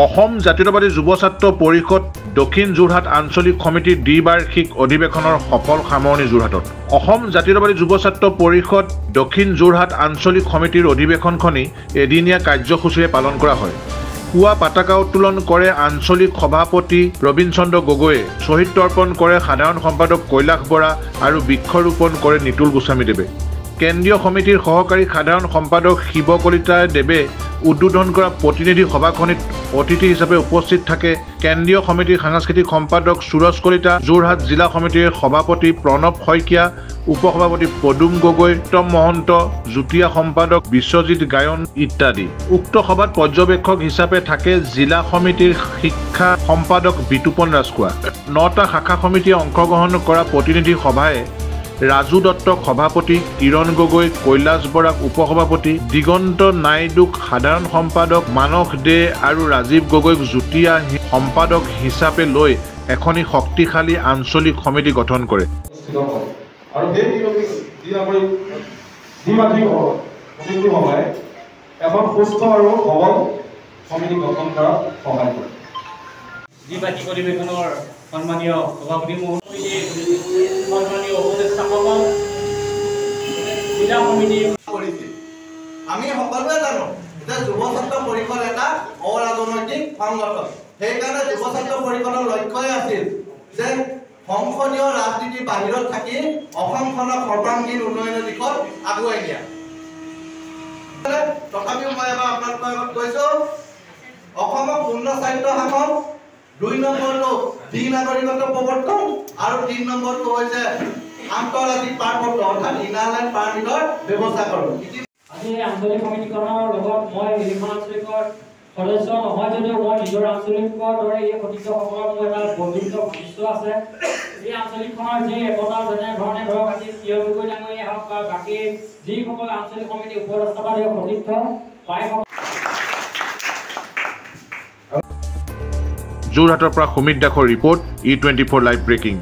অসম জাতীয়তাবাদী যুৱ ছাত্ৰ পৰিষদ দক্ষিণ যোৰহাট আঞ্চলিক সমিতিৰ দ্বিবাৰ্ষিক অধিৱেশনৰ সফল সামৰণি যোৰহাটত। অসম জাতীয়তাবাদী যুৱ ছাত্ৰ পৰিষদ দক্ষিণ যোৰহাট আঞ্চলিক সমিতিৰ অধিৱেশনখনি এদিনীয়া কাৰ্যসূচীৰে পালন কৰা হয়। পুৱা পতাকা উত্তোলন কৰে আঞ্চলিক সভাপতি ৰবীন চন্দ্ৰ গগৈয়ে, শ্বহীদ তৰ্পণ কৰে সাধাৰণ সম্পাদক কৈলাশ বৰা আৰু বৃক্ষৰোপণ কৰে নিতুল গোস্বামীদেৱে। কেন্দ্ৰীয় সমিতিৰ সহকাৰী সাধাৰণ সম্পাদক শিৱ কলিতা দেৱে উদ্বোধন কৰা প্ৰতিনিধি সভাখনিত অতিথি হিচাপে উপস্থিত থাকে কেন্দ্ৰীয় সমিতিৰ সাংস্কৃতিক সম্পাদক সুৰজ কলিতা, যোৰহাট জিলা সমিতিৰ সভাপতি প্ৰণৱ শইকীয়া, উপসভাপতি পদুম গগৈ, উত্তম মহন্ত, যুটীয়া সম্পাদক বিশ্বজিৎ গায়ন ইত্যাদি। উক্ত সভাত পৰ্যবেক্ষক হিচাপে থাকে জিলা সমিতিৰ শিক্ষা সম্পাদক বিতুপন ৰাজখোৱা। 9টা শাখা সমিতিয়ে অংশগ্ৰহণ কৰা প্ৰতিনিধি সভাই ৰাজু দত্তক সভাপতি, কিৰণ গগৈ, কৈলাশ বৰাক উপসভাপতি, দিগন্ত নাইডুক সাধাৰণ সম্পাদক, মানস দে আৰু ৰাজীৱ গগৈক যুটীয়া সম্পাদক হিচাপে লৈ এখনি শক্তিশালী আঞ্চলিক সমিতি গঠন কৰে। আৰু এখন সুস্থ আৰু সবল সমিতি গঠন কৰাত সহায় কৰে। দ্বিবাৰ্ষিক অধিৱেশনৰ সন্মানীয় সভাপতি মহোদয়, সন্মানীয় উপদেষ্টাসকল, জিলা সমিতি কৰিছিল। আমি সকলোৱে জানো যে যুৱ ছাত্ৰ পৰিষদ এটা অৰাজনৈতিক সংগঠন। সেইকাৰণে যুৱ ছাত্ৰ পৰিষদৰ লক্ষ্যই আছিল যে সংসদীয় ৰাজনীতিৰ বাহিৰত থাকি অসমখনক সৰ্বাংগীন উন্নয়নৰ দিশত আগুৱাই নিয়া। তথাপিও মই এবাৰ আপোনালোকৰ আগত কৈছো, অসমক পূৰ্ণ স্বায়ত্ব শাসন, 2 নম্বৰটো দ্বি-নাগৰিকত্ব প্ৰৱৰ্তন আৰু 3 নম্বৰটো হৈছে আন্তঃৰাজ্যিক পাৰপত্ৰ অৰ্থাৎ ইনাৰলাইন পাৰমিটৰ ব্যৱস্থা কৰোঁ। আজি আঞ্চলিক সমিতিখনৰ লগত মই এইখন আঞ্চলিকৰ সদস্য নহয় যদিও মই নিজৰ আঞ্চলিকৰ দৰে এই সতীৰ্থসকলৰ মোৰ এটা বন্ধুত্ব ঘনিষ্ঠ আছে। এই আঞ্চলিকখনৰ যি একতা যেনেধৰণে ধৰক আজি শিৱ গগৈ ডাঙৰীয়া হওক বা বাকী যিসকল আঞ্চলিক সমিতি উপদেষ্টা এই সতীৰ্থ প্ৰায় যোৰহাটৰ পৰা সুমিত দাসৰ ৰিপৰ্ট, E24 লাইভ ব্ৰেকিং।